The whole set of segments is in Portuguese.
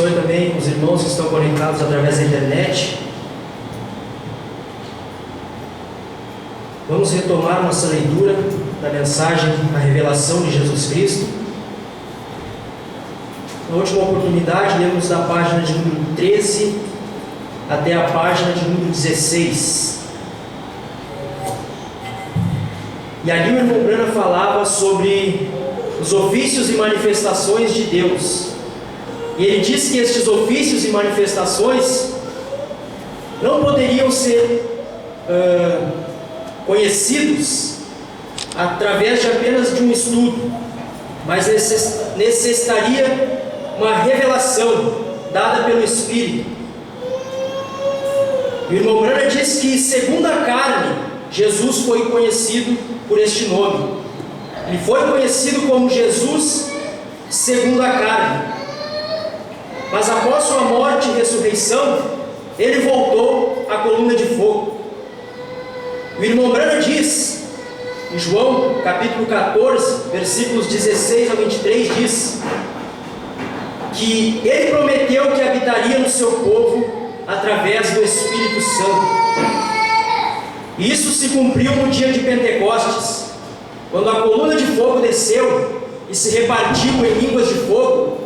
abençoe também os irmãos que estão conectados através da internet. Vamos retomar nossa leitura da mensagem, a revelação de Jesus Cristo. Na última oportunidade, lemos da página de número 13 até a página de número 16. E ali o irmão Brana falava sobre os ofícios e manifestações de Deus. E ele disse que estes ofícios e manifestações não poderiam ser conhecidos através de apenas de um estudo, mas necessitaria uma revelação dada pelo Espírito. E o irmão Brana diz que, segundo a carne, Jesus foi conhecido por este nome. Ele foi conhecido como Jesus segundo a carne. Mas após sua morte e ressurreição, ele voltou à coluna de fogo. O irmão Brana diz, em João capítulo 14, versículos 16 a 23, diz que ele prometeu que habitaria no seu povo através do Espírito Santo. E isso se cumpriu no dia de Pentecostes, quando a coluna de fogo desceu e se repartiu em línguas de fogo,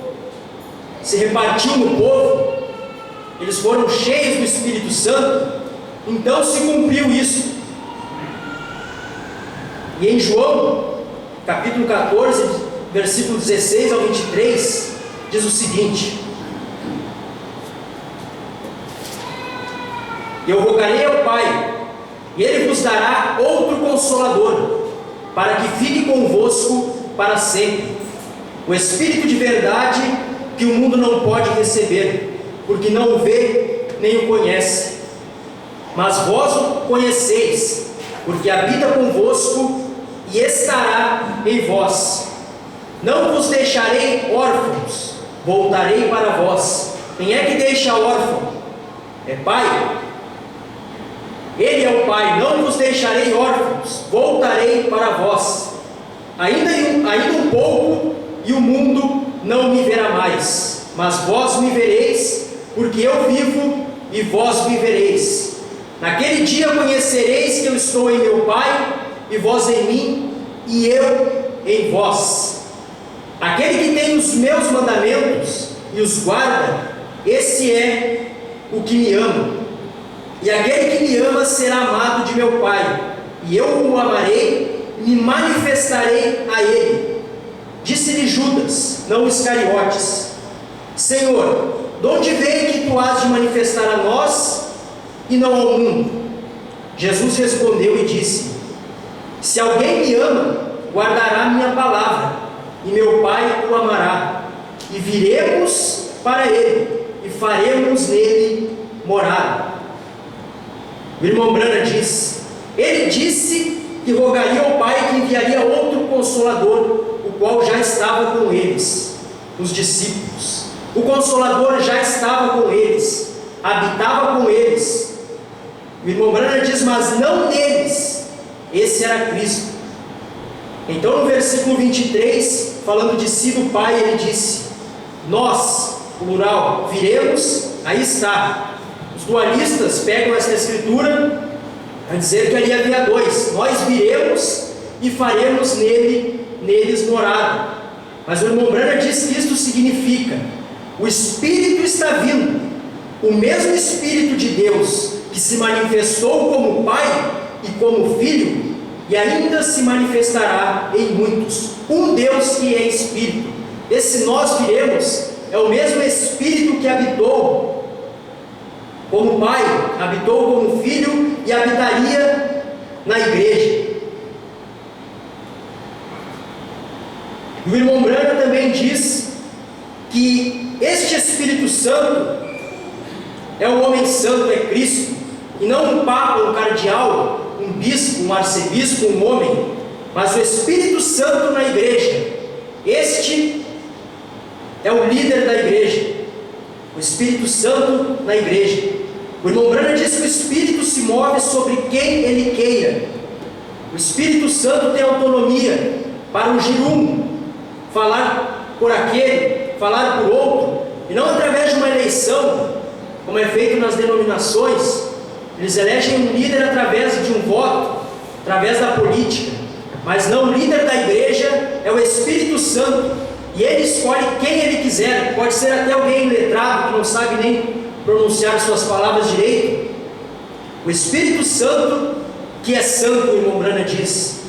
se repartiu no povo, eles foram cheios do Espírito Santo. Então se cumpriu isso. E em João, capítulo 14, versículo 16 ao 23, diz o seguinte: Eu rogarei ao Pai, e Ele vos dará outro Consolador, para que fique convosco para sempre, o Espírito de verdade, que o mundo não pode receber, porque não o vê nem o conhece. Mas vós o conheceis, porque habita convosco e estará em vós. Não vos deixarei órfãos, voltarei para vós. Quem é que deixa órfão? É Pai. Ele é o Pai. Não vos deixarei órfãos, voltarei para vós. Ainda um pouco, e o mundo não me verá mais, mas vós me vereis, porque eu vivo e vós me vereis. Naquele dia conhecereis que eu estou em meu Pai, e vós em mim, e eu em vós. Aquele que tem os meus mandamentos e os guarda, esse é o que me ama. E aquele que me ama será amado de meu Pai, e eu o amarei e me manifestarei a ele. Disse-lhe Judas, não Iscariotes: Senhor, de onde vem que tu has de manifestar a nós e não ao mundo? Jesus respondeu e disse: Se alguém me ama, guardará a minha palavra, e meu Pai o amará, e viremos para ele, e faremos nele morada. O irmão Brana diz: Ele disse que rogaria ao Pai que enviaria outro Consolador, o qual já estava com eles, os discípulos. O Consolador já estava com eles, habitava com eles. O irmão Brana diz: mas não neles. Esse era Cristo. Então no versículo 23, falando de si do Pai, ele disse: nós, plural, viremos. Aí está. Os dualistas pegam essa escritura a dizer que ali havia dois: nós viremos e faremos neles morada. Mas o irmão Brana diz que isto significa: o Espírito está vindo, o mesmo Espírito de Deus que se manifestou como Pai e como Filho, e ainda se manifestará em muitos. Um Deus que é Espírito. Esse nós viremos é o mesmo Espírito que habitou como Pai, habitou como Filho e habitaria na igreja. E o irmão Brana também diz que este Espírito Santo é o homem santo, é Cristo, e não um papa, um cardeal, um bispo, um arcebispo, um homem, mas o Espírito Santo na igreja. Este é o líder da igreja, o Espírito Santo na igreja. O irmão Brana diz que o Espírito se move sobre quem ele queira. O Espírito Santo tem autonomia para ungir um, falar por aquele, falar por outro, e não através de uma eleição, como é feito nas denominações. Eles elegem um líder através de um voto, através da política, mas não, o líder da igreja é o Espírito Santo, e ele escolhe quem ele quiser. Pode ser até alguém letrado que não sabe nem pronunciar suas palavras direito. O Espírito Santo, que é santo, o irmão Brana diz.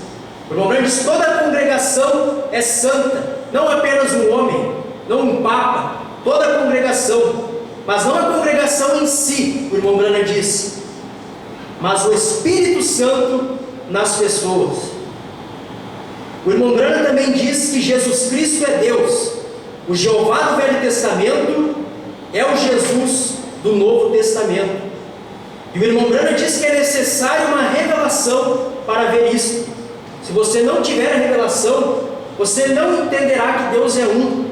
O irmão Brana diz: toda a congregação é santa, não apenas um homem, não um papa, toda a congregação, mas não a congregação em si, o irmão Brana diz, mas o Espírito Santo nas pessoas. O irmão Brana também diz que Jesus Cristo é Deus. O Jeová do Velho Testamento é o Jesus do Novo Testamento. E o irmão Brana diz que é necessário uma revelação para ver isso. Se você não tiver a revelação, você não entenderá que Deus é um,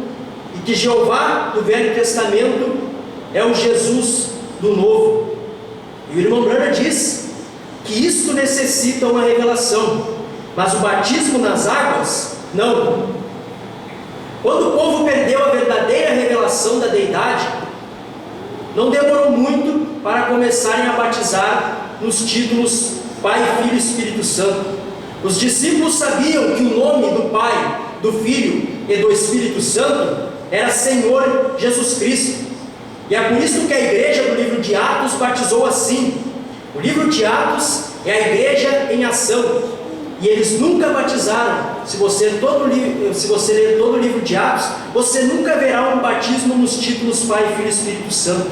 e que Jeová do Velho Testamento é o Jesus do Novo. E o irmão Brana diz que isto necessita uma revelação, mas o batismo nas águas, não. Quando o povo perdeu a verdadeira revelação da deidade, não demorou muito para começarem a batizar nos títulos Pai, Filho e Espírito Santo. Os discípulos sabiam que o nome do Pai, do Filho e do Espírito Santo era Senhor Jesus Cristo. E é por isso que a igreja do livro de Atos batizou assim. O livro de Atos é a igreja em ação, e eles nunca batizaram. Se você ler todo o livro de Atos, você nunca verá um batismo nos títulos Pai, Filho e Espírito Santo,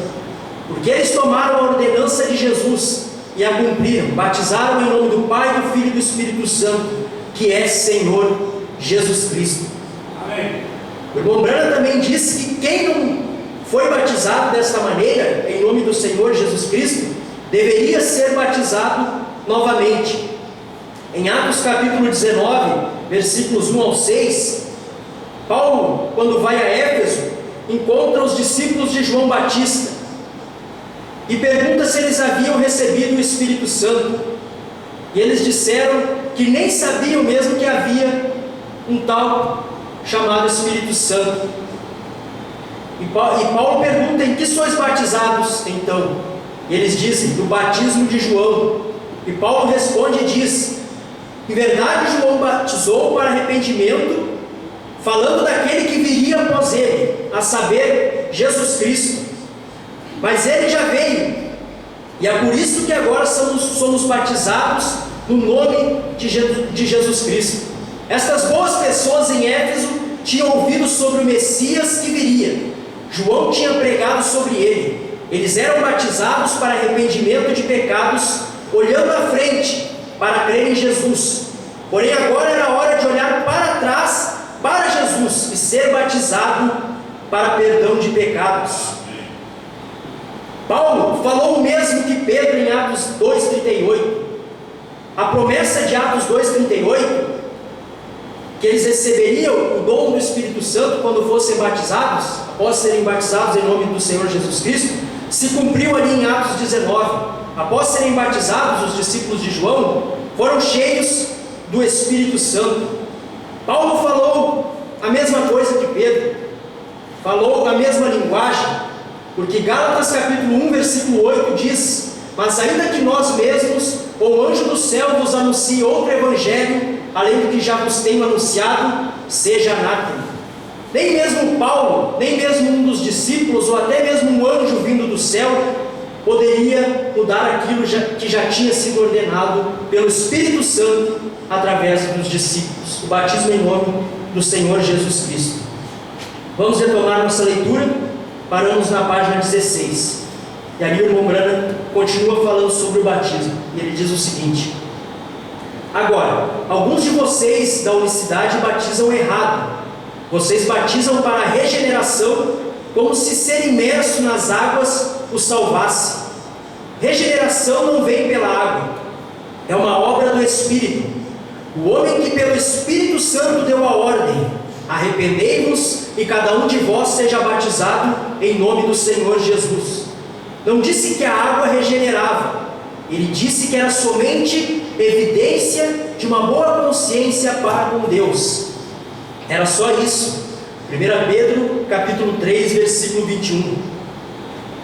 porque eles tomaram a ordenança de Jesus e a cumpriram, batizaram em nome do Pai, do Filho e do Espírito Santo, que é Senhor Jesus Cristo. Amém. O irmão Brana também disse que quem não foi batizado desta maneira, em nome do Senhor Jesus Cristo, deveria ser batizado novamente. Em Atos capítulo 19, versículos 1 ao 6, Paulo, quando vai a Éfeso, encontra os discípulos de João Batista e pergunta se eles haviam recebido o Espírito Santo. E eles disseram que nem sabiam mesmo que havia um tal chamado Espírito Santo. E Paulo pergunta: em que sois batizados então? E eles dizem: do batismo de João. E Paulo responde e diz: em verdade João batizou para arrependimento, falando daquele que viria após ele, a saber, Jesus Cristo. Mas ele já veio, e é por isso que agora somos batizados no nome de Jesus Cristo. Estas boas pessoas em Éfeso tinham ouvido sobre o Messias que viria. João tinha pregado sobre ele. Eles eram batizados para arrependimento de pecados, olhando à frente para crer em Jesus. Porém agora era a hora de olhar para trás, para Jesus, e ser batizado para perdão de pecados. Paulo falou o mesmo que Pedro em Atos 2,38. A promessa de Atos 2,38, que eles receberiam o dom do Espírito Santo quando fossem batizados, após serem batizados em nome do Senhor Jesus Cristo, se cumpriu ali em Atos 19. Após serem batizados, os discípulos de João foram cheios do Espírito Santo. Paulo falou a mesma coisa que Pedro, falou a mesma linguagem, porque Gálatas capítulo 1, versículo 8 diz: mas ainda que nós mesmos, ou o anjo do céu vos anuncie outro evangelho, além do que já vos tenho anunciado, seja anátema. Nem mesmo Paulo, nem mesmo um dos discípulos, ou até mesmo um anjo vindo do céu, poderia mudar aquilo que já tinha sido ordenado pelo Espírito Santo através dos discípulos, o batismo em nome do Senhor Jesus Cristo. Vamos retomar nossa leitura. Paramos na página 16, e ali o irmão Brana continua falando sobre o batismo, e ele diz o seguinte: agora, alguns de vocês da unicidade batizam errado. Vocês batizam para a regeneração, como se ser imerso nas águas o salvasse. Regeneração não vem pela água, é uma obra do Espírito. O homem que pelo Espírito Santo deu a ordem: arrependei-vos e cada um de vós seja batizado em nome do Senhor Jesus. Não disse que a água regenerava, ele disse que era somente evidência de uma boa consciência para com Deus. Era só isso. 1 Pedro, capítulo 3, versículo 21.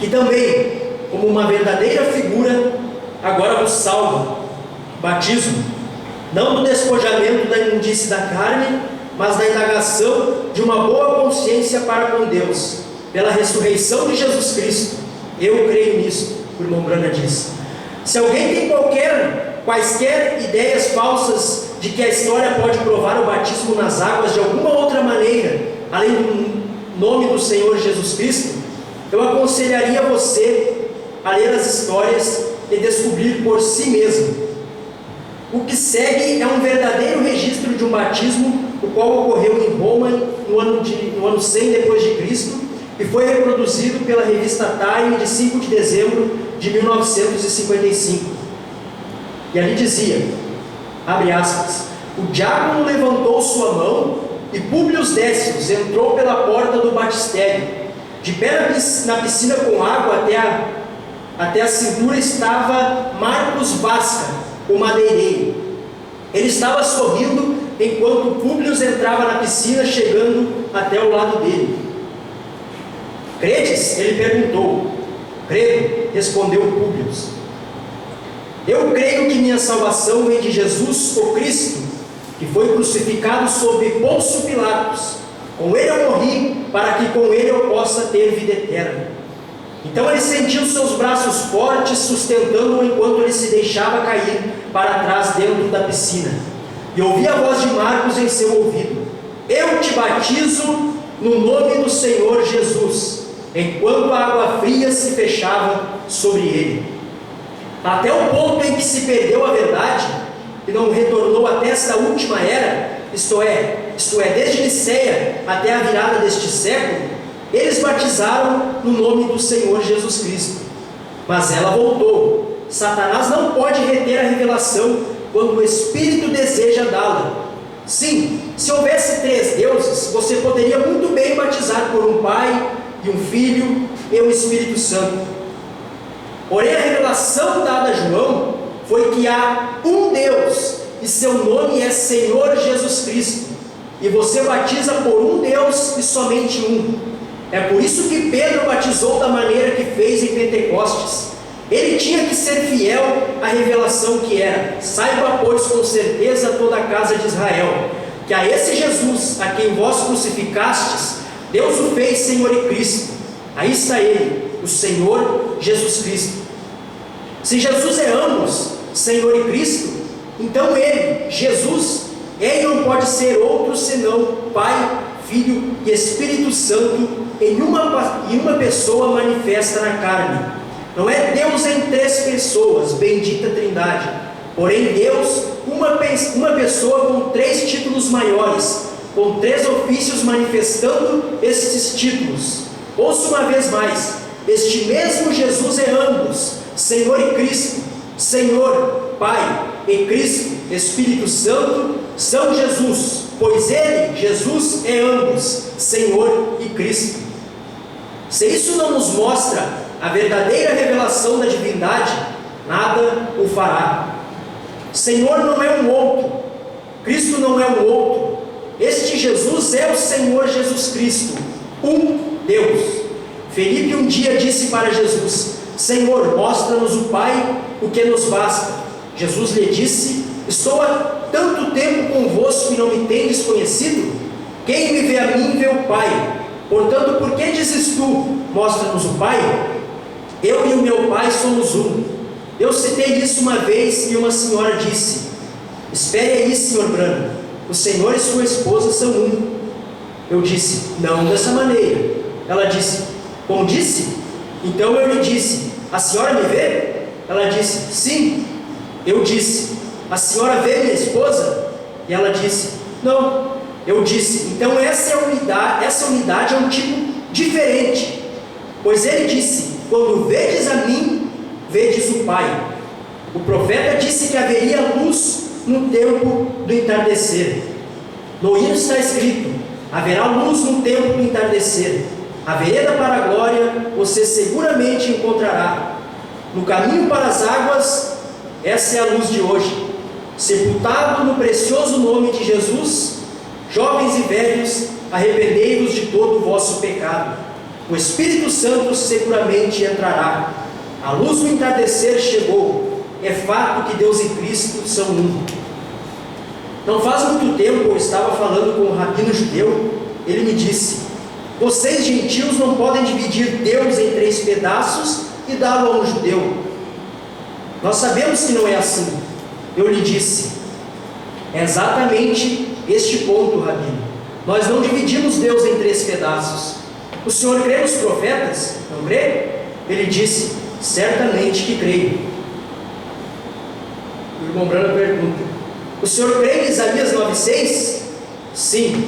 Que também, como uma verdadeira figura, agora vos salva, batismo, não do despojamento da imundície da carne, mas da indagação de uma boa consciência para com Deus, pela ressurreição de Jesus Cristo. Eu creio nisso, o irmão Brana diz. Se alguém tem quaisquer ideias falsas de que a história pode provar o batismo nas águas de alguma outra maneira, além do nome do Senhor Jesus Cristo, eu aconselharia você a ler as histórias e descobrir por si mesmo. O que segue é um verdadeiro registro de um batismo, o qual ocorreu em Roma no ano 100 depois de Cristo, e foi reproduzido pela revista Time de 5 de dezembro de 1955. E ali dizia, abre aspas, o diácono levantou sua mão e Públio Décius entrou pela porta do batistério. De pé na piscina com água até a cintura estava Marcos Vasca, o madeireiro. Ele estava sorrindo enquanto Públio entrava na piscina, chegando até o lado dele. Credes? Ele perguntou. Credo, respondeu Públio. Eu creio que minha salvação vem de Jesus, o Cristo, que foi crucificado sob Pôncio Pilatos. Com ele eu morri, para que com ele eu possa ter vida eterna. Então ele sentiu seus braços fortes, sustentando-o enquanto ele se deixava cair para trás dentro da piscina. E ouvi a voz de Marcos em seu ouvido. Eu te batizo no nome do Senhor Jesus, enquanto a água fria se fechava sobre ele. Até o ponto em que se perdeu a verdade, e não retornou até esta última era, isto é, desde Nicéia até a virada deste século, eles batizaram no nome do Senhor Jesus Cristo. Mas ela voltou. Satanás não pode reter a revelação quando o Espírito deseja dá-la. Sim, se houvesse 3 deuses, você poderia muito bem batizar por um Pai e um Filho e um Espírito Santo. Porém, a revelação dada a João foi que há um Deus e seu nome é Senhor Jesus Cristo. E você batiza por um Deus e somente um. É por isso que Pedro batizou da maneira que fez em Pentecostes. Ele tinha que ser fiel à revelação que era. Saiba, pois, com certeza toda a casa de Israel, que a esse Jesus, a quem vós crucificastes, Deus o fez Senhor e Cristo. Aí está ele, o Senhor Jesus Cristo. Se Jesus é ambos, Senhor e Cristo, então ele, Jesus, ele não pode ser outro senão Pai, Filho e Espírito Santo em uma pessoa manifesta na carne. Não é Deus em 3 pessoas, bendita Trindade, porém Deus, uma pessoa com 3 títulos maiores, com 3 ofícios manifestando esses títulos. Ouça uma vez mais, este mesmo Jesus é ambos, Senhor e Cristo, Senhor, Pai, e Cristo, Espírito Santo, são Jesus, pois ele, Jesus, é ambos, Senhor e Cristo. Se isso não nos mostra a verdadeira revelação da divindade, nada o fará. Senhor não é um outro, Cristo não é um outro, este Jesus é o Senhor Jesus Cristo, um Deus. Felipe um dia disse para Jesus: Senhor, mostra-nos o Pai, o que nos basta. Jesus lhe disse: estou há tanto tempo convosco e não me tendes conhecido? Quem me vê a mim vê o Pai. Portanto, por que dizes tu, mostra-nos o Pai? Eu e o meu Pai somos um. Eu citei isso uma vez e uma senhora disse: espere aí, senhor Brano, o senhor e sua esposa são um. Eu disse: não dessa maneira. Ela disse: como disse? Então eu lhe disse: a senhora me vê? Ela disse: sim. Eu disse: a senhora vê minha esposa? E ela disse: não. Eu disse: então essa unidade é um tipo diferente. Pois ele disse: quando vedes a mim, vedes o Pai. O profeta disse que haveria luz no tempo do entardecer. No hino está escrito: haverá luz no tempo do entardecer. A vereda para a glória você seguramente encontrará. No caminho para as águas, essa é a luz de hoje. Sepultado no precioso nome de Jesus, jovens e velhos arrependei-vos de todo o vosso pecado. O Espírito Santo seguramente entrará. A luz do entardecer chegou. É fato que Deus e Cristo são um. Não faz muito tempo eu estava falando com um rabino judeu. Ele me disse: vocês gentios não podem dividir Deus em 3 pedaços e dá-lo a um judeu. Nós sabemos que não é assim. Eu lhe disse: é exatamente este ponto, rabino. Nós não dividimos Deus em 3 pedaços. O senhor crê nos profetas? Não crê? Ele disse: certamente que creio. O irmão Brano pergunta: o senhor crê em Isaías 9,6? Sim.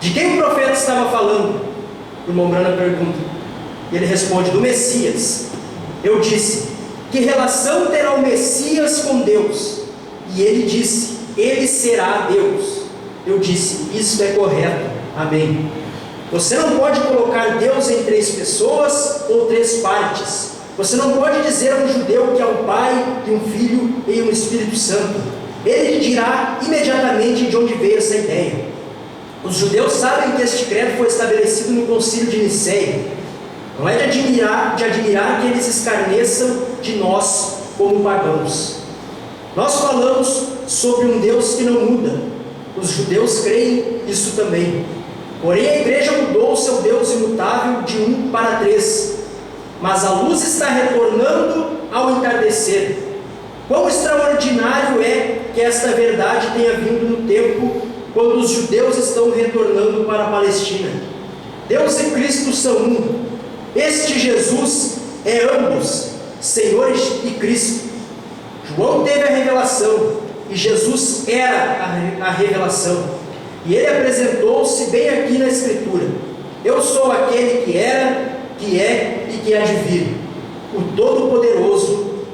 De quem o profeta estava falando? O irmão Brano pergunta. E ele responde: do Messias. Eu disse: que relação terá o Messias com Deus? E ele disse: ele será Deus. Eu disse: isso é correto. Amém. Você não pode colocar Deus em 3 pessoas ou 3 partes. Você não pode dizer a um judeu que há um Pai, e um Filho e um Espírito Santo. Ele lhe dirá imediatamente de onde veio essa ideia. Os judeus sabem que este credo foi estabelecido no concílio de Nicéia. Não é de admirar que eles escarneçam de nós como pagãos. Nós falamos sobre um Deus que não muda. Os judeus creem isso também. Porém, a igreja mudou o seu Deus imutável de 1 para 3. Mas a luz está retornando ao entardecer. Quão extraordinário é que esta verdade tenha vindo no tempo quando os judeus estão retornando para a Palestina. Deus e Cristo são um. Este Jesus é ambos, Senhor e Cristo. João teve a revelação e Jesus era a revelação. E ele apresentou-se bem aqui na Escritura: eu sou aquele que era, que é e que há de vir, o Todo-Poderoso.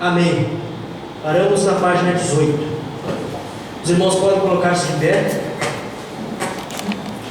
Amém. Paramos na página 18. Os irmãos podem colocar-se de pé.